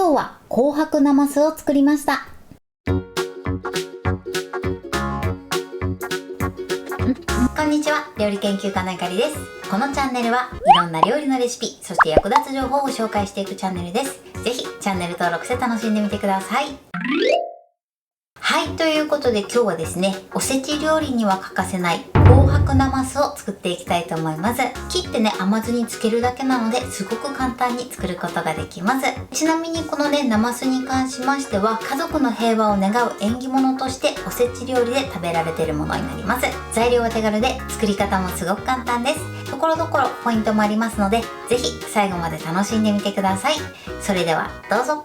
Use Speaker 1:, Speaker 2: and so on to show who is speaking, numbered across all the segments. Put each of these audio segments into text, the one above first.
Speaker 1: 今日は紅白なますを作りました。こんにちは、料理研究家のゆかりです。このチャンネルはいろんな料理のレシピ、そして役立つ情報を紹介していくチャンネルです。ぜひチャンネル登録して楽しんでみてください。はい、ということで今日はですね、おせち料理には欠かせない紅白なますを作っていきたいと思います。切ってね、甘酢につけるだけなのですごく簡単に作ることができます。ちなみにこのね、なますに関しましては家族の平和を願う縁起物としておせち料理で食べられているものになります。材料は手軽で作り方もすごく簡単です。ところどころポイントもありますので、ぜひ最後まで楽しんでみてください。それではどうぞ。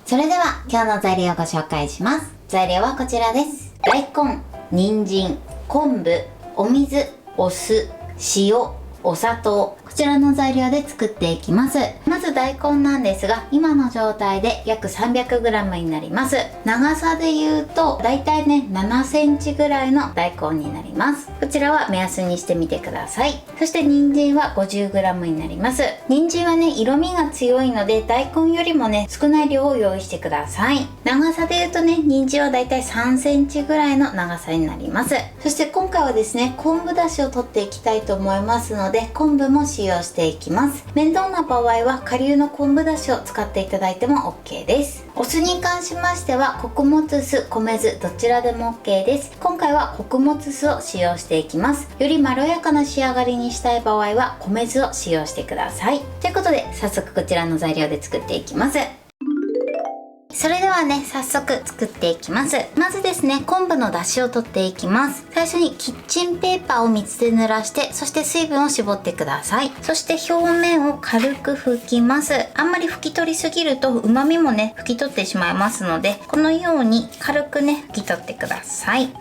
Speaker 1: それでは今日の材料をご紹介します。材料はこちらです。大根、人参、昆布、お水、お酢、塩、お砂糖、こちらの材料で作っていきます。まず大根なんですが、今の状態で約 300g になります。長さで言うとだいたいね7センチぐらいの大根になります。こちらは目安にしてみてください。そして人参は 50g になります。人参はね色味が強いので大根よりもね少ない量を用意してください。長さで言うとね人参はだいたい3センチぐらいの長さになります。そして今回はですね昆布だしを取っていきたいと思いますので、昆布も使用していきます。面倒な場合は顆粒の昆布だしを使っていただいても OK です。お酢に関しましては穀物酢、米酢どちらでも OK です。今回は穀物酢を使用していきます。よりまろやかな仕上がりにしたい場合は米酢を使用してください。ということで早速こちらの材料で作っていきます。それではね、早速作っていきます。まずですね、昆布の出汁を取っていきます。最初にキッチンペーパーを水で濡らして、そして水分を絞ってください。そして表面を軽く拭きます。あんまり拭き取りすぎると旨味もね、拭き取ってしまいますので、このように軽くね、拭き取ってください。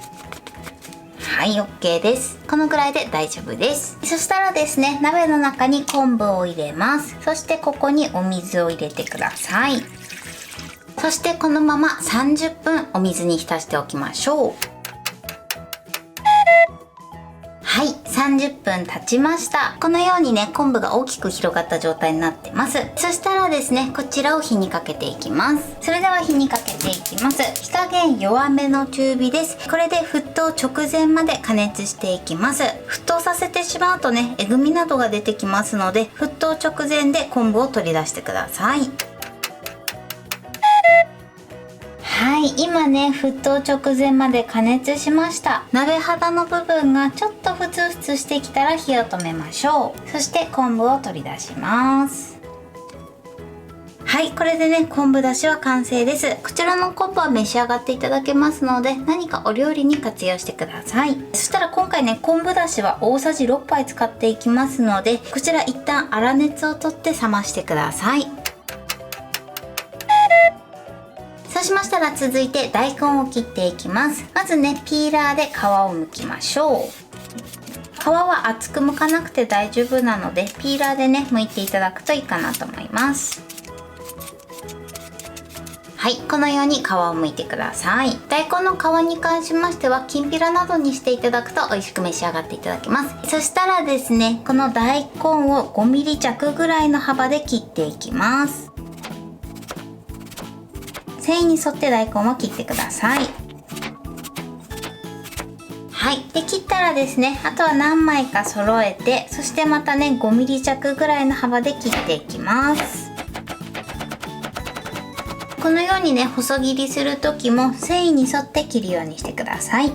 Speaker 1: はい、OK です。このぐらいで大丈夫です。そしたらですね、鍋の中に昆布を入れます。そしてここにお水を入れてください。そしてこのまま30分お水に浸しておきましょう。はい、30分経ちました。このようにね、昆布が大きく広がった状態になってます。そしたらですね、こちらを火にかけていきます。それでは火にかけていきます。火加減弱めの中火です。これで沸騰直前まで加熱していきます。沸騰させてしまうとね、えぐみなどが出てきますので、沸騰直前で昆布を取り出してください。はい、今ね沸騰直前まで加熱しました。鍋肌の部分がちょっとふつふつしてきたら火を止めましょう。そして昆布を取り出します。はい、これでね昆布だしは完成です。こちらの昆布は召し上がっていただけますので、何かお料理に活用してください。そしたら今回ね昆布だしは大さじ6杯使っていきますので、こちら一旦粗熱を取って冷ましてください。そうしましたら続いて大根を切っていきます。まずねピーラーで皮を剥きましょう。皮は厚く剥かなくて大丈夫なのでピーラーでね剥いていただくといいかなと思います。はい、このように皮を剥いてください。大根の皮に関しましてはきんぴらなどにしていただくと美味しく召し上がっていただけます。そしたらですね、この大根を 5mm 弱ぐらいの幅で切っていきます。繊維に沿って大根を切ってください。はい、で切ったらですね、あとは何枚か揃えて、そしてまたね 5mm 弱ぐらいの幅で切っていきます。このようにね細切りする時も繊維に沿って切るようにしてください。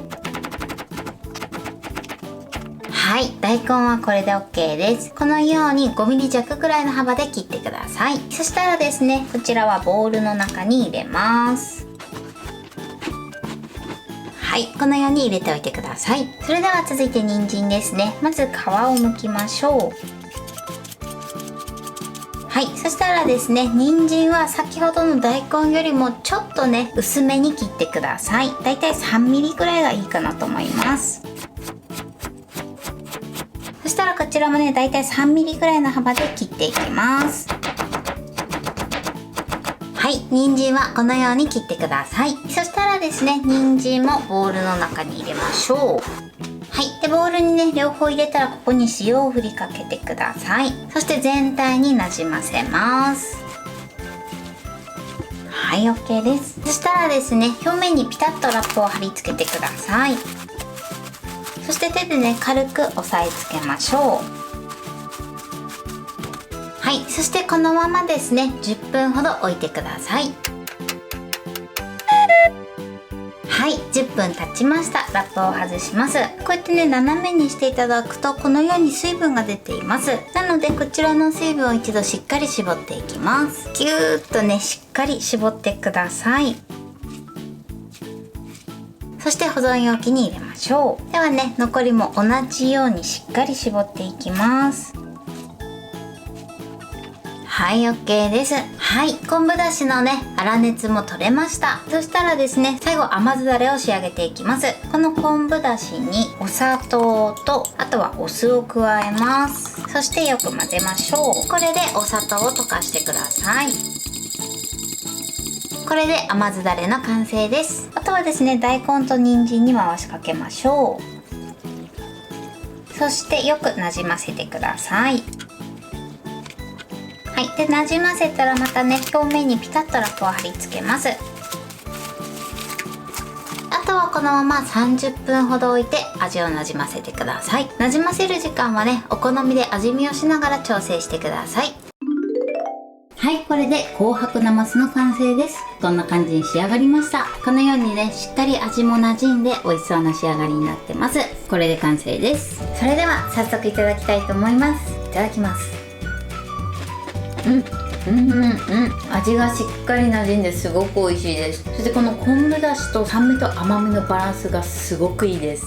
Speaker 1: はい、大根はこれで OK です。このように 5mm 弱ぐらいの幅で切ってください。そしたらですね、こちらはボウルの中に入れます。はい、このように入れておいてください。それでは続いて人参ですね。まず皮を剥きましょう。はい、そしたらですね、人参は先ほどの大根よりもちょっとね薄めに切ってください。だいたい 3mm ぐらいがいいかなと思います。そしたらこちらもねだいたい 3mm ぐらいの幅で切っていきます。はい、人参はこのように切ってください。そしたらですね、人参もボウルの中に入れましょう。はい、でボウルにね両方入れたらここに塩を振りかけてください。そして全体になじませます。はい、 OK です。そしたらですね、表面にピタッとラップを貼り付けてください。そして手でね、軽く押さえつけましょう。はい、そしてこのままですね、10分ほど置いてください。はい、10分経ちました。ラップを外します。こうやってね、斜めにしていただくとこのように水分が出ています。なのでこちらの水分を一度しっかり絞っていきます。ぎゅーっとね、しっかり絞ってください。そして保存容器に入れましょう。ではね、残りも同じようにしっかり絞っていきます。はい、 OK です。はい、昆布だしのね、粗熱も取れました。そしたらですね、最後甘酢だれを仕上げていきます。この昆布だしにお砂糖と、あとはお酢を加えます。そしてよく混ぜましょう。これでお砂糖を溶かしてください。これで甘酢だれの完成です。あとはですね、大根と人参に回しかけましょう。そしてよくなじませてください。はい、でなじませたらまたね、表面にピタッとラップを貼り付けます。あとはこのまま30分ほど置いて味をなじませてください。なじませる時間はね、お好みで味見をしながら調整してください。はい、これで紅白なますの完成です。こんな感じに仕上がりました。このようにね、しっかり味も馴染んで美味しそうな仕上がりになってます。これで完成です。それでは早速いただきたいと思います。いただきます。味がしっかり馴染んですごく美味しいです。そしてこの昆布だしと酸味と甘みのバランスがすごくいいです。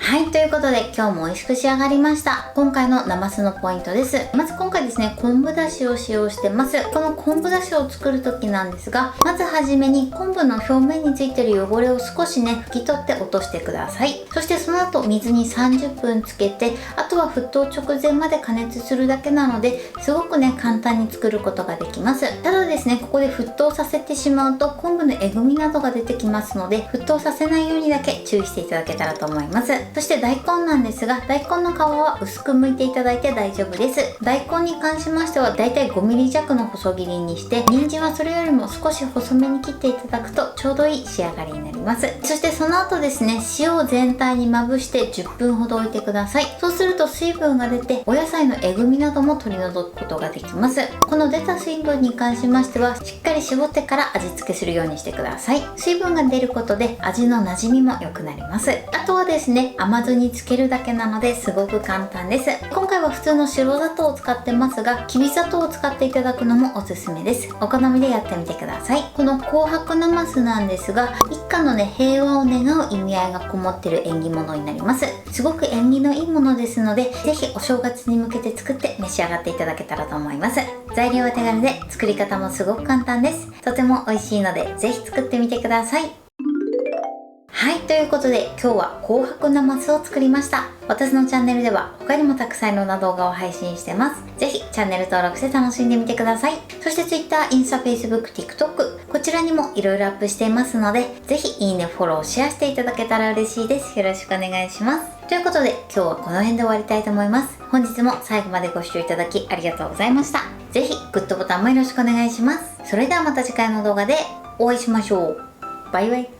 Speaker 1: はい、ということで今日も美味しく仕上がりました。今回のなますのポイントです。まず今回ですね、昆布だしを使用してます。この昆布だしを作る時なんですが、まずはじめに昆布の表面についてる汚れを少しね、拭き取って落としてください。そしてその後水に30分つけて、あとは沸騰直前まで加熱するだけなので、すごくね、簡単に作ることができます。ただですね、ここで沸騰させてしまうと昆布のえぐみなどが出てきますので、沸騰させないようにだけ注意していただけたらと思います。そして大根なんですが、大根の皮は薄く剥いていただいて大丈夫です。大根に関しましてはだいたい 5mm 弱の細切りにして、人参はそれよりも少し細めに切っていただくとちょうどいい仕上がりになります。そしてその後ですね、塩を全体にまぶして10分ほど置いてください。そうすると水分が出てお野菜のえぐみなども取り除くことができます。この出た水分に関しましてはしっかり絞ってから味付けするようにしてください。水分が出ることで味の馴染みも良くなります。あとはですね、甘酢につけるだけなのですごく簡単です。今回は普通の白砂糖を使ってますが、きび砂糖を使っていただくのもおすすめです。お好みでやってみてください。この紅白なますなんですが、一家のね、平和を願う意味合いがこもってる縁起物になります。すごく縁起のいいものですので、ぜひお正月に向けて作って召し上がっていただけたらと思います。材料は手軽で作り方もすごく簡単です。とても美味しいのでぜひ作ってみてください。はい、ということで今日は紅白なますを作りました。私のチャンネルでは他にもたくさんいろんな動画を配信してます。ぜひチャンネル登録して楽しんでみてください。そして Twitter、インスタ、Facebook、TikTok、こちらにもいろいろアップしていますので、ぜひいいね、フォロー、シェアしていただけたら嬉しいです。よろしくお願いします。ということで今日はこの辺で終わりたいと思います。本日も最後までご視聴いただきありがとうございました。ぜひグッドボタンもよろしくお願いします。それではまた次回の動画でお会いしましょう。バイバイ。